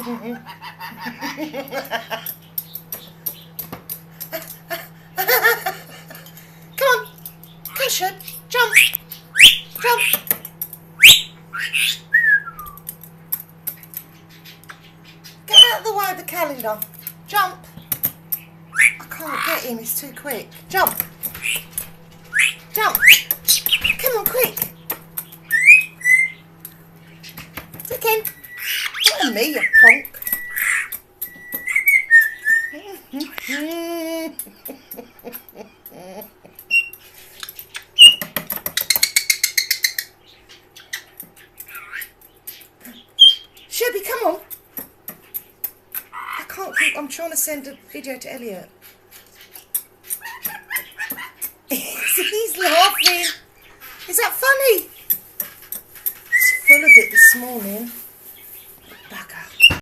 Come on, Shed, jump, jump. Get out of the way of the calendar. Jump. I can't get him, he's too quick. Jump. Jump. Come on, quick. Again. Not on me, you plonk. Sherbet, come on. I can't keep, I'm trying to send a video to Elliot. He's laughing. Is that funny? He's full of it this morning.